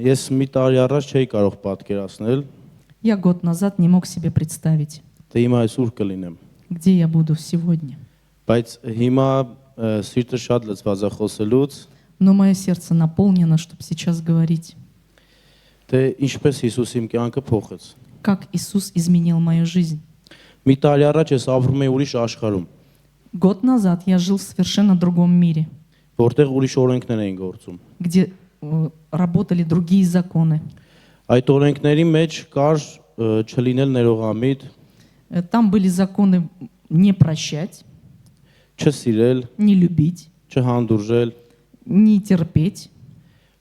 ես մի տարի առաջ չէի կարող պատկերացնել, Я год назад не мог себе представить, թե հիմա այսօր կլինեմ։ где я буду сегодня. Բայց հիմա սիրտը շատ լցված է խոսելուց, Но мое сердце наполнено, чтобы сейчас говорить, թե ինչպես Հիսուս իմ կյանքը փոխեց։ как Иисус изменил мою жизнь. Մի տարի առաջ ես ապրում էի ուրիշ աշխարհում, Год назад я жил в совершенно другом мире, որտեղ ուրիշ օրենքներ էին գործում։ где работали другие законы. Այդ օրենքների մեջ կար չլինել ներողամիտ, Там были законы не прощать, չսիրել, не любить, չհանդուրժել, не терпеть.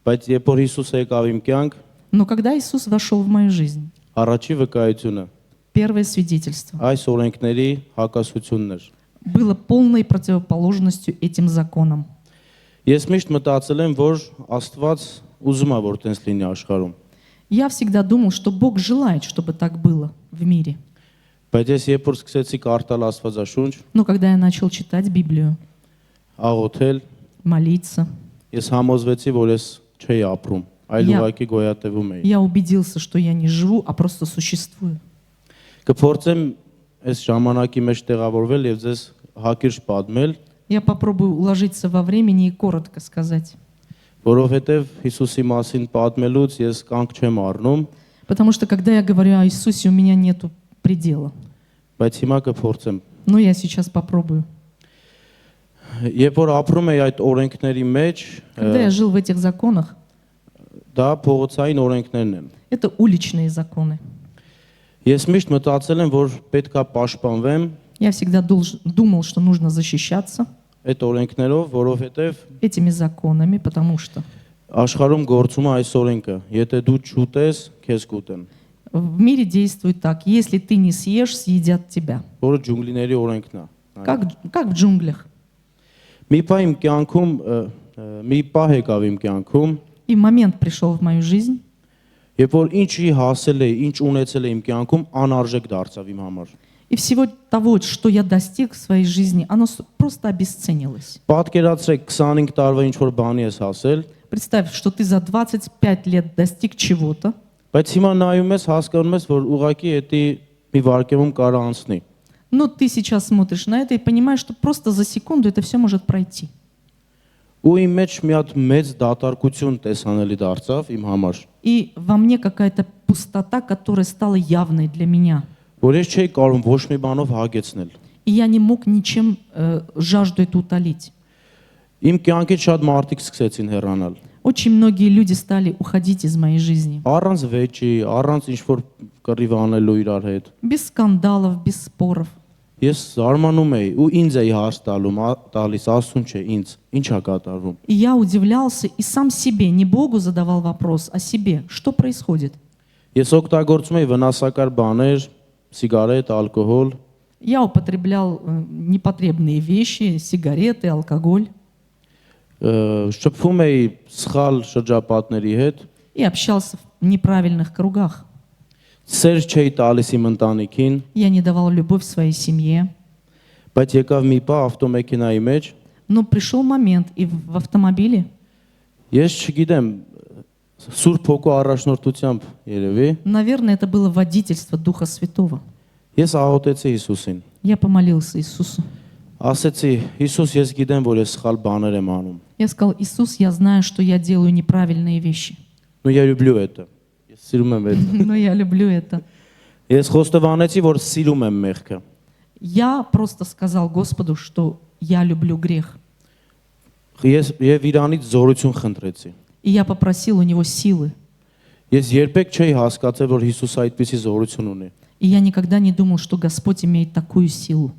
բայց երբ որ Հիսուս եկավ իմ կյանք, Но когда Иисус вошел в мою жизнь, առաջի վկայությունը первое свидетельство այս օրենքների հակասությունն էր։ было полной противоположностью этим законам. Ես միշտ մտածել եմ, որ Աստված ուզում է, որ տենց լինի աշխարհում։ Я всегда думал, что Бог желает, чтобы так было в мире. Բայց ես երբ որ սկսեցի կարդալ Աստվածաշունչ, Но когда я начал читать Библию, աղոթել, молиться, ես համոզվեցի, որ ես չէի ապրում, այլ ուղղակի գոյատևում էի։ я убедился, что я не живу, а просто существую. Կփորձեմ այս ժամանակի մեջ տեղավորվել եւ ձեզ հակիրճ պատմել, Я попробую уложиться во времени и коротко сказать. որովհետեւ Հիսուսի մասին պատմելուց ես կանգ չեմ առնում, Потому что когда я говорю о Иисусе, у меня нету предела. բայց հիմա կփորձեմ։ Но я сейчас попробую. Երբ որ ապրում էի այդ օրենքների մեջ, Когда я жил в этих законах, դա փողոցային օրենքներն են։ это уличные законы. Ես միշտ մտածել եմ, որ պետքա պաշտպանվեմ Я всегда думал, что нужно защищаться այդ օրենքներով, որովհետեւ этими законами, потому что աշխարհում գործում է այս օրենքը. Եթե դու չուտես, քեզ կուտեն։ в мире действует так. Если ты не съешь, съедят тебя. Որը ջունգլիների օրենքն է։ Как в джунглях. Մի պահ իմ կյանքում, մի պահ եկավ իմ կյանքում, И момент пришел в мою жизнь, երբ որ ինչի հասել է, ինչ ունեցել է իմ կյանքում, անարժեք դարձավ իմ համար։ и всего того, что я достиг в своей жизни, оно просто обесценилось. Պատկերացրեք 25 տարվա ինչ որ բանի ես հասել, Представь, что ты за 25 лет достиг чего-то, բայց հիմա նայում ես, հասկանում ես, որ ուղղակի էդի մի վարկեվում կարա անցնի։ но ты сейчас смотришь на это и понимаешь, что просто за секунду это все может пройти. Ու իմ մեջ մի հատ մեծ դատարկություն տեսանելի դարձավ իմ համար, И во мне какая-то пустота, которая стала явной для меня. որ ես չէի կարող ոչ մի բանով հագեցնել։ И я не мог ничем жажду эту утолить. Իմ կյանքից շատ մարդիկ սկսեցին հեռանալ։ Очень многие люди стали уходить из моей жизни. Առանց վեճի, առանց ինչ որ կռիվ անելու իրար հետ։ Без скандалов, без споров. Ես զարմանում էի ու ինձ էի հարց տալիս, ասում չէ ինձ, ինչ է կատարվում։ И я удивлялся и сам себе, не Богу задавал вопрос, а себе, что происходит. Ես օգտագործում էի վնասակար բաներ, սիգարետ, ալկոհոլ, Я употреблял непотребные вещи, сигареты, алкоголь. շփվում էի սխալ շրջապատների հետ, И общался в неправильных кругах. սեր չէի տալիս իմ ընտանիքին, Я не давал любовь своей семье. բայց եկավ մի պահ ավտոմեքենայի մեջ, Но пришел момент, и в автомобиле, ես չգիտեմ, Սուրբ Հոգու առաջնորդությամբ երևի, наверное, это было водительство Духа Святого. ես աղոթեցի Հիսուսին։ Я помолился Иисусу. Ասեցի, Հիսուս, ես գիտեմ, որ ես սխալ բաներ եմ անում։ Я сказал: Иисус, я знаю, что я делаю неправильные вещи. Ну я люблю это. Ես սիրում եմ այդ։ Но я люблю это. Ես խոստովանեցի, որ սիրում եմ մեղքը։ Я просто сказал Господу, что я люблю грех. Ես եւ Իրանից զորություն խնդրեցի։ И я попросил у него силы. Ես երբեք չէի հասկացել, որ Հիսուս այդպիսի զորություն ունի։ И я никогда не думал, что Господь имеет такую силу.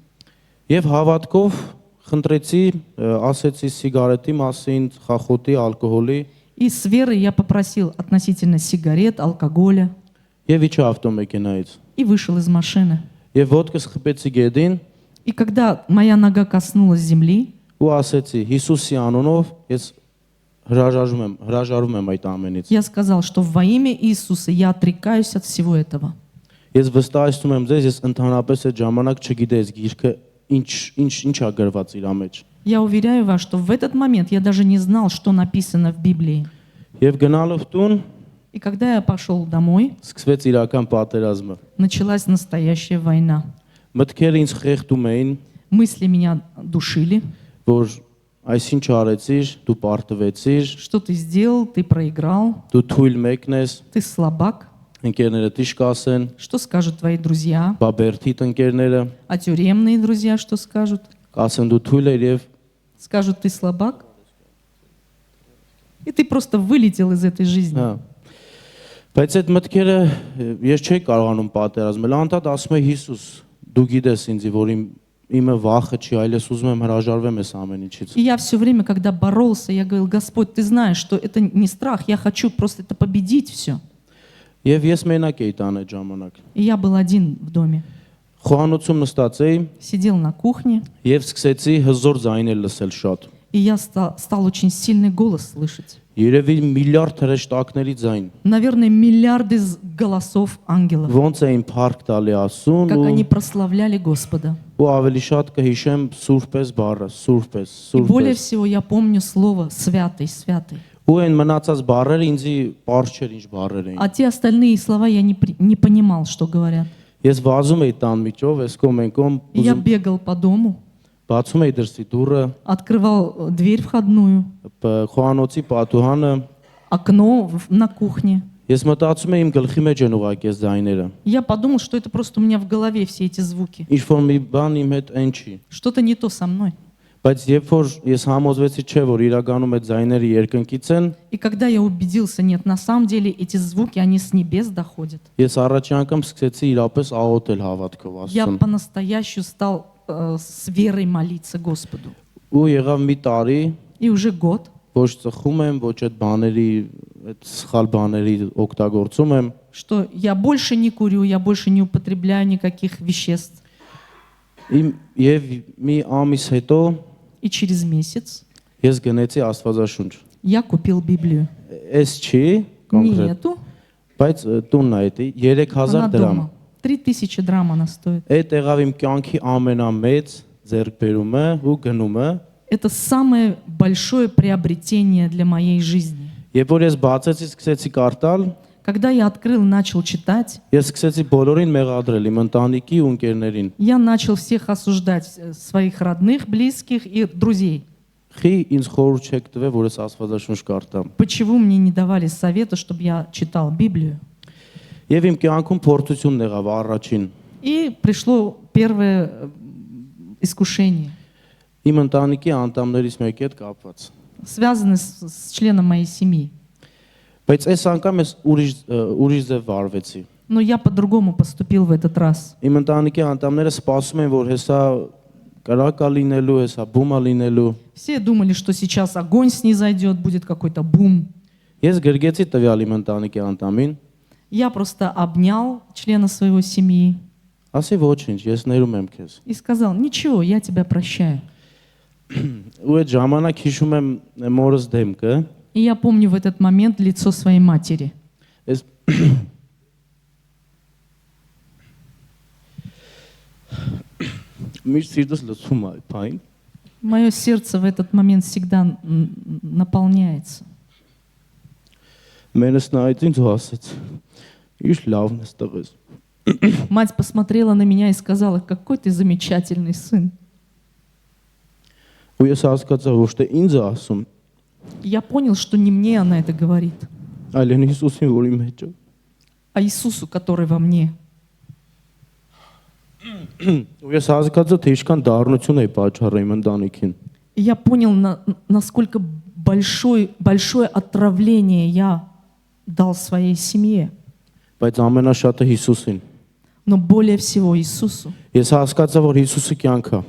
Եվ հավատքով խնդրեցի, ասեցի սիգարետի մասին, խախոտի, ալկոհոլի, И с верой я попросил относительно сигарет, алкоголя. եւ իջա ավտոմեքենայից։ И вышел из машины. Եվ ոտքս խփեցի գեդին И когда моя нога коснулась земли, ու ասեցի. Հիսուսի անունով ես հրաժարվում եմ այդ ամենից։ я сказал, что во имя Иисуса я отрекаюсь от всего этого. Ես վստահեցնում եմ ձեզ, ես ընդհանրապես այդ ժամանակ չգիտեի գիրքը ինչ է գրված իր մեջ։ Я уверяю вас, что в этот момент я даже не знал, что написано в Библии. Եվ գնալով տուն И когда я пошел домой, սկսվեց իրական պատերազմը։ началась настоящая война. Մտքերը ինձ խեղդում էին, Мысли меня душили. որ այսինչ արեցիր, դու պարտվեցիր, Что ты сделал? Ты проиграл. դու թույլ մեկն ես, Ты слабак. ընկերները ճիշտ կասեն, Что скажут твои друзья? բաբերթիտ ընկերները А тюремные друзья что скажут? կասեն դու թույլ ես եւ Скажут, ты слабак. И ты просто вылетел из этой жизни. հա։ Բայց այդ մտքերը ես չէի կարողանում պատերազմել։ Անդադ ասում է Հիսուս, դու գիտես ինձ, որ իմը վախը չի, այլ ես ուզում եմ հրաժարվեմ այս ամեն ինչից։ И я все время, когда боролся, я говорил, Господь, ты знаешь, что это не страх, я хочу просто это победить все. Եվ ես մենակ էի տան այդ ժամանակ։ И я был один в доме. Խոհանոցում նստած էի Сидел на кухне, եւ սկսեցի հզոր ձայներ լսել շատ։ и я стал очень сильный голос слышать. Երևի միլիարդ հրեշտակների ձայն։ Наверное, миллиарды голосов ангелов, Ոնց էին փառք տալի ասուն как они ու прославляли Господа. ավելի շատ կհիշեմ սուրբես բառը, սուրբես, И более սուրբես։ всего я помню слово «святый», «святый». Ու այն մնացած բառերը ինձի པարզ չէր ինչ բառեր էին։ А те остальные слова я не понимал, что говорят. Ես վազում էի տան միջով, ես կոմենկոմ И я бегал по дому, բացում էի դրսի դուռը, открывал дверь входную, խոհանոցի պատուհանը, окно на кухне. ես մտածում էի իմ գլխի մեջ են ուղակի այս ձայները։ Я подумал, что это просто у меня в голове все эти звуки. Ինչ որ մի բան իմ հետ այն չի։ Что-то не то со мной. Բայց երբ որ ես համոզվեցի չէ որ իրականում այդ ձայները երկնքից են, И когда я убедился, нет, на самом деле эти звуки, они с небес доходят. ես առաջի անգամ սկսեցի իրապես աղոթել հավատքով Я Աստծուն։ по-настоящему стал с верой молиться Господу. Ու եղավ մի տարի, И уже год, ոչ ծխում եմ, ոչ այդ բաների, այդ սխալ բաների օգտագործում եմ, что я больше не курю, я больше не употребляю никаких веществ. Եվ մի ամիս հետո И через месяц ես գնեցի Աստվածաշունչ։ я купил Библию. Էս չի Не կոնկրետ, эту, բայց տունն է դա 3000 она դրամ։ дома. 3000 драм она стоит. Այդ եղավ իմ կյանքի ամենամեծ ձեռքբերումը ու գնումը։ Это самое большое приобретение для моей жизни. Երբ որ ես բացեցի, սկսեցի կարդալ, Когда я открыл, начал читать, ես սկսեցի բոլորին մեղադրել իմ ընտանիքի ու ընկերներին։ я начал всех осуждать, своих родных, близких и друзей. Խի ինձ խորհուրդ չեք տվել, որ ես Աստվածաշունչ կարդամ։ Почему мне не давали совета, чтобы я читал Библию? Եվ իմ կյանքում փորձությունն եղավ առաջին։ И пришло первое искушение, Իմ ընտանիքի անդամներից մեկի հետ կապված։ связанное с членом моей семьи. Բայց այս անգամ ես ուրիշ ձև վարվեցի։ Но я по-другому поступил в этот раз. Իմ ընտանիքի անդամները սպասում են, որ հեսա կրակա լինելու, հեսա բումա լինելու։ Все думали, что сейчас огонь снизойдет, будет какой-то бум. Ես գրգեցի տվյալ իմ ընտանիքի անդամին, Я просто обнял члена своего семьи ասի ոչինչ, ես ներում եմ քեզ։ и сказал, ничего, я тебя прощаю. Ու այդ ժամանակ հիշում եմ մորս դեմքը, И я помню в этот момент лицо своей матери. ես միշտ սիրտս լցում է փայն։ Мое сердце в этот момент всегда наполняется. Մենս նայեց ինձ ու ասեց. Ինչ լավն ես տղես։ Мать посмотрела на меня и сказала, какой ты замечательный сын. Ու ես հասկացա, ոչ թե ինձ է ասում, Я понял, что не мне она это говорит, այլ են Հիսուսին, որ իմ մեջ է։ а Иисусу, который во мне. Ու ես հասկացա, թե ինչքան դառնություն է պատճառը իմ ընտանիքին։ И я понял, насколько большое отравление я дал своей семье, Բայց ամենաշատը Հիսուսին։ но более всего Иисусу. Ես հասկացա, որ Հիսուսը կյանք է։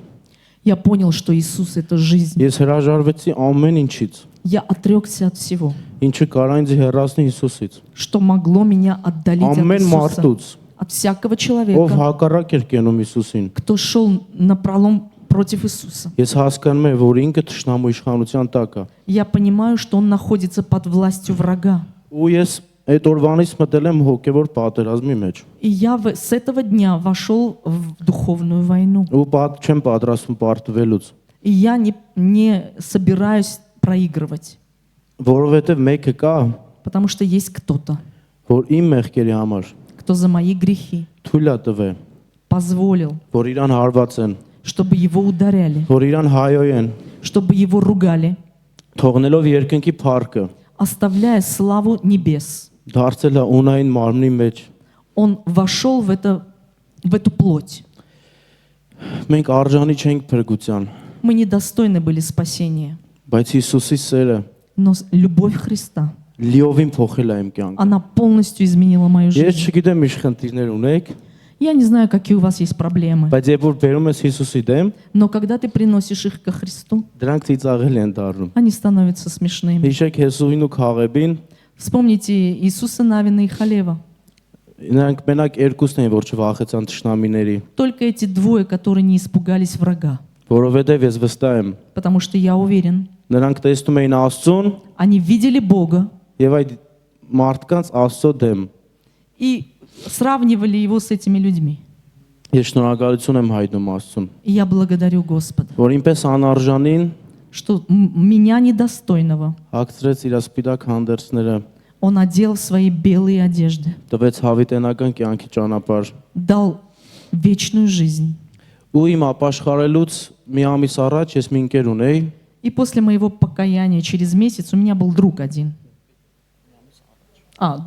Я понял, что Иисус — это жизнь. Ես հրաժարվեցի ամեն ինչից, Я отрекся от всего, ինչը կարա ինձ հեռացնի Հիսուսից։ что могло меня отдалить от Ամեն Иисуса, մարդուց, от всякого ով человека, հակառակ էր կենում Հիսուսին։ кто шел напролом против Иисуса. Ես հասկանում եմ, որ ինքը թշնամու իշխանության տակ է։ Я понимаю, что он находится под властью врага. Ու ես այդ օրվանից мտել եմ հոգևոր պատերազմի մեջ։ И я с этого дня вошел в духовную войну. Ու չեմ պատրաստվում պարտվելուց, И я не собираюсь проигрывать. որովհետև մեկը կա, Потому что есть кто-то, որ իմ մեղքերի համար кто за мои грехи թույլ է տվել, позволил, որ իրան հարված են, чтобы его ударяли, որ իրան հայոյեն, чтобы его ругали, թողնելով երկնքի փառքը, оставляя славу небес. դարձել է ունային մարմնի մեջ։ Он вошел в эту плоть. Մենք արժանի չենք փրկության, Мы недостойны были спасения, բայց Հիսուսի սերը но любовь Христа, լիովին փոխել է իմ կյանքը։ она полностью изменила мою Ես жизнь. չգիտեմ ինչ խնդիրներ ունեք, Я не знаю, какие у вас есть проблемы, բայց երբ որ բերում ես Հիսուսի դեմ, но когда ты приносишь их ко Христу, դրանք ծիծաղել են դառնում։ они становятся смешными. Հիշեք Հեսուին ու Քաղեբին, Вспомните Иисуса Навина и Халева. նրանք մենակ երկուսն էին, որ չվախեցան թշնամիների, Только эти двое, которые не испугались врага. որովհետև ես վստահ եմ, Потому что я уверен, նրանք տեսնում էին Աստծուն они видели Бога եւ այդ մարդկանց Աստծո դեմ։ и сравнивали его с этими людьми. Ես շնորհակալություն եմ հայտնում Աստծուն, И я благодарю Господа, որ ինպես անարժանին что меня недостойного հագցրեց իր սպիտակ հանդերձները, Он одел в свои белые одежды, տվեց հավիտենական կյանքի ճանապարհ։ дал вечную жизнь. Ու իմ ապաշխարելուց մի ամիս առաջ ես մի ընկեր ունեի, И после моего покаяния через месяц у меня был друг один.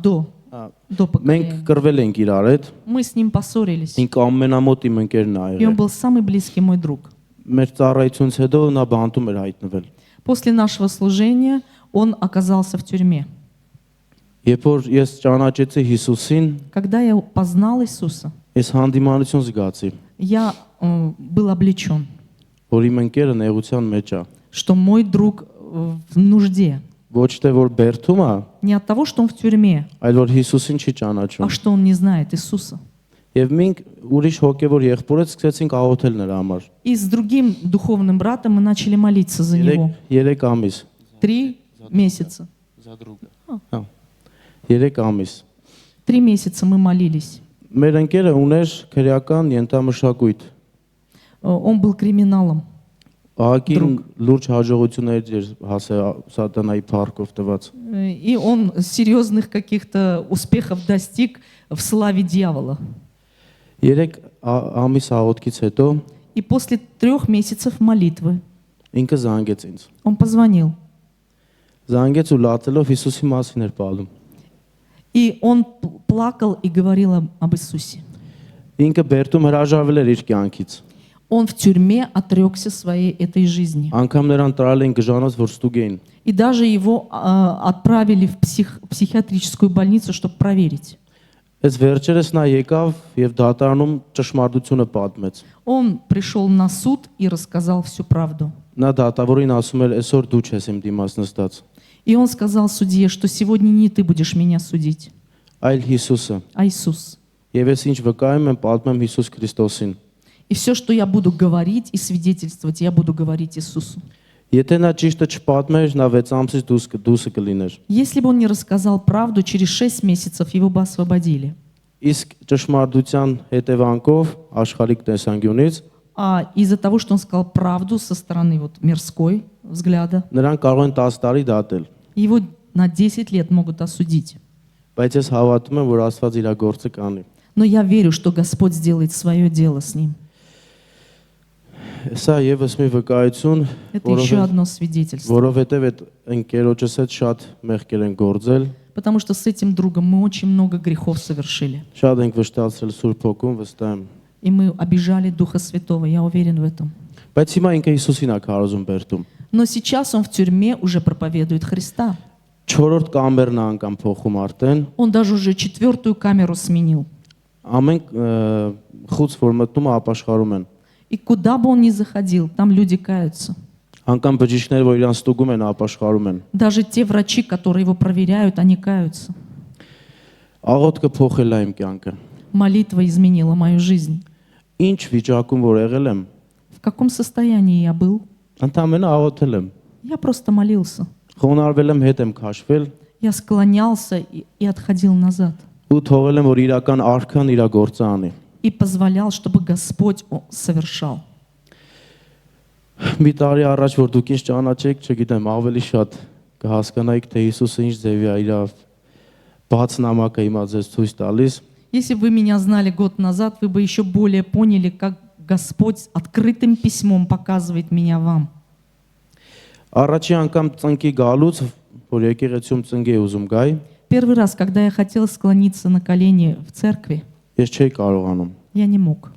До մենք покаяния. կռվել ենք իրար հետ, Мы с ним поссорились. ինքը ամենամոտ իմ ընկերն է И он եղել։ был самый близкий мой друг. Մեր ծառայությունից հետո նա բանտում էր հայտնվել։ После нашего служения он оказался в тюрьме. Երբ որ ես ճանաչեցի Հիսուսին, Когда я познал Иисуса, ես հանդիմանություն զգացի, я был облечен, որ իմ ընկերը նեղության մեջ է։ что мой друг в нужде. Ոչ թե որ բերթում է, Не от того, что он в тюрьме, այլ որ Հիսուսին չի ճանաչում։ а что он не знает Иисуса. Եվ մենք ուրիշ հոգևոր եղբորից սկսեցինք աղոթել нրա համար։ И с другим духовным братом мы начали молиться за него. 3 ամիս։ 3 месяца. Հա։ 3 ամիս։ 3 месяца мы молились. Մեր ընկերը ուներ քրեական ենթամշակույթ։ Он был криминалом. Ահագին լուրջ հաջողություններ էր հասել սատանայի փառքով տված։ И он серьезных каких-то успехов достиг в славе дьявола. 3 ամիս աղոթքից հետո И после 3 месяцев молитвы ինքը զանգեց ինձ։ он позвонил. Զանգեց ու լացելով Հիսուսի մասին էր պատմում։ И он плакал и говорил об Иисусе. Ինքը բերտում հրաժարվել էր իր кյանքից։ Он в тюрьме отрекся своей этой жизни. Անկամ նրան տրալ են գժանոց, որ ստուգեին։ И даже его отправили в психиатрическую больницу, чтобы проверить. Այս վերջերս նա եկավ եւ դատարանում ճշմարտությունը պատմեց։ Он пришел на суд и рассказал всю правду. Նա դատավորին ասում էր, «Այսօր դու չես իմ դիմաց նստած, И он сказал судье, что сегодня не ты будешь меня судить, այլ Հիսուսը»։ а Иисус. Եվ ես ինչ վկայում եմ, պատմեմ Հիսուս Քրիստոսին։ И все, что я буду говорить и свидетельствовать, я буду говорить Иисусу. Եթե նա ճիշտը չպատմեր, նա 6 ամսից դուրս կլիներ։ Если бы он не рассказал правду, через 6 месяцев его бы освободили. Իսկ ճշմարտության հետևանքով աշխարհիկ տեսանկյունից А из-за того, что он сказал правду со стороны вот мирской взгляда, նրան կարող են 10 տարի դատել։ его на 10 лет могут осудить. Բայց ես հավատում եմ, որ Աստված իր գործը կանի։ Но я верю, что Господь сделает свое дело с ним. Սա եւս մի վկայություն, Это еще одно свидетельство. որովհետեւ այդ ընկերոջս հետ շատ մեղքեր են գործել, Потому что с этим другом мы очень много грехов совершили. շատ ենք վշտացրել Սուրբ Հոգուն, վստահ եմ։ И мы обижали Духа Святого, я уверен в этом. Բայց հիմա ինքը Հիսուսին է քարոզում բերտում։ Но сейчас он в тюрьме уже проповедует Христа. 4-րդ կամերն է անգամ փոխում արդեն։ Он даже уже 4-ю камеру сменил. Ամեն խուց որ մտնում է ապաշխարում են։ И куда бы он ни заходил, там люди каются. Անկամ բժիշկները, որ իրան ստուգում են, ապաշխարում են։ Даже те врачи, которые его проверяют, они каются. Աղոթքը փոխել է իմ կյանքը։ Молитва изменила мою жизнь. Ինչ վիճակում որ եղել եմ, В каком состоянии я был? ընդամենը աղոթել եմ։ Я просто молился. Խոնարհվել եմ, հետ եմ քաշվել Я склонялся и отходил назад. ու թողել եմ, որ իրական արքան իր գործը անի։ И позволял, чтобы Господь совершал. Մի տարի առաջ որ դուք ինձ ճանաչեք, չգիտեմ, ավելի շատ կհասկանայիք, թե Հիսուսը ինչ ձևի է իր բաց նամակը հիմա ձեզ ցույց տալիս։ Если бы вы меня знали год назад, вы бы еще более поняли, как Господь открытым письмом показывает меня вам. Առաջի անգամ ծնկի գալուց, որ եկեղեցիում ծնկի ուզում գայ, Первый раз, когда я хотела склониться на колени в церкви, ես չէի կարողանում։ я не мог.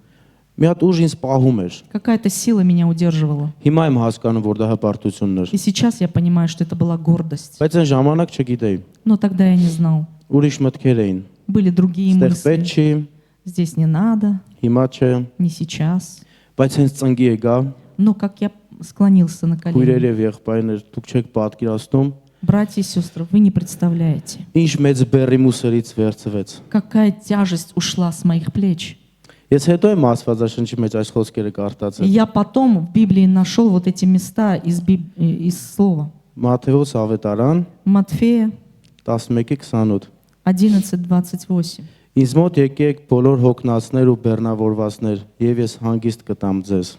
Մի հատ ուժ ինձ պահում էր։ Какая-то сила меня удерживала. Հիմա եմ հասկանում, որ դա հպարտությունն էր, И сейчас я понимаю, что это была гордость. բայց այն ժամանակ չգիտեի։ Но тогда я не знал. Ուրիշ մտքեր էին։ Были другие Ստեղ պետք мысли. չի, Здесь не надо, հիմա չէ, не сейчас. բայց հենց ծնկի եկա, Но как я склонился на քույրեր колени. եւ եղբայրներ, դուք չեք պատկերացնում, Братья и сестры, вы не представляете, ինչ մեծ բերի մուսերից վերցվեց։ какая тяжесть ушла с моих плеч. Ես հետո եմ Աստվածաշնչի մեջ այս խոսքերը И կարտացել։ я потом в Библии нашел вот эти места из Слова. Մատթեոս ավետարան Матфея 11:28։ 11:28. Ինձ մոտ եկեք բոլոր հոգնածներ ու բեռնավորվածներ, եւ ես հանգիստ կտամ ձեզ։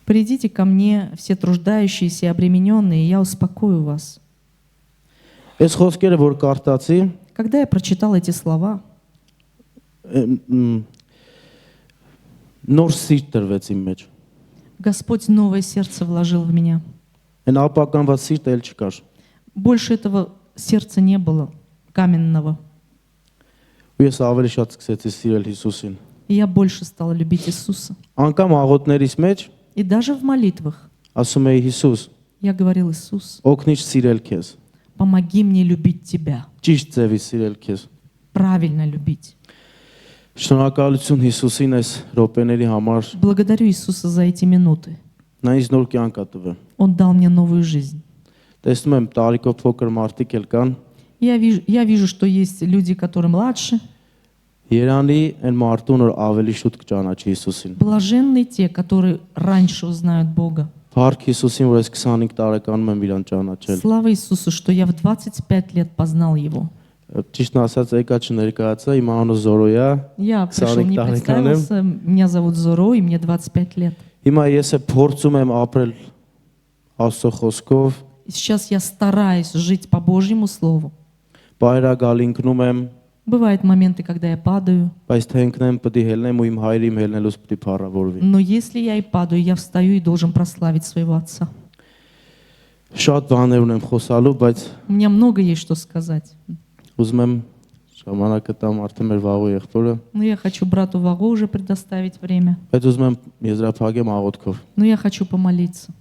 Придите ко мне, все труждающиеся и обремененные, и я успокою вас. Այս խոսքերը որ կարտացի, Когда я прочитал эти слова, նոր սիրտ տրվեց իմ մեջ։ Господь новое сердце вложил в меня. Այն ապականված սիրտ էլ չկար։ Больше этого сердца не было, каменного. Ու ես ավելի շատ սկսեցի սիրել Հիսուսին։ И я больше стала любить Иисуса. Անկամ աղոթներից մեջ И даже в молитвах ասում էի Հիսուս, я говорил: Иисус, օգնիչ սիրել քեզ, помоги мне любить Тебя, ճիշտ ձևի սիրել քեզ։ правильно любить. Շնորհակալություն Հիսուսին այս րոպեների համար։ Благодарю Иисуса за эти минуты. Նա ինձ նոր կյանք ա տվել։ Он дал мне новую жизнь. Տեսնում եմ տարիքով փոքր մարդիկ էլ կան։ Я вижу, что есть люди, которые младше. Երանի այն մարդուն որ ավելի շուտ կճանաչի Հիսուսին։ Блаженны те, которые раньше узнают Бога. Փառք Հիսուսին, որ այս 25 տարեկանում եմ իրան ճանաչել։ Слава Иисусу, что я в 25 лет познал Его. Ճիշտն ասած եկա չներկայացա, իմ անունը Զորոյա։ Я пришел, не Տարեկան եմ։ представился. Меня зовут Зоро, и мне 25 лет. Հիմա ես է փորձում եմ ապրել Աստծո խոսքով, И сейчас я стараюсь жить по Божьему Слову. բայրագալ ինքնում եմ, Бывают моменты, когда я падаю, բայց թե ընկնեմ պետք է հելնեմ ու իմ հայրի հելնելուց պետք է փառավորվի։ но если я и падаю, я встаю и должен прославить своего Отца. Շատ բաներ ունեմ խոսալու, բայց У меня много есть что сказать. ուզում եմ ժամանակը տամ արդեն մեր վաղու եղբորը, Но я хочу брату Вагу уже предоставить время. բայց ուզում եմ եզրափակեմ աղոթքով։ Но я хочу помолиться.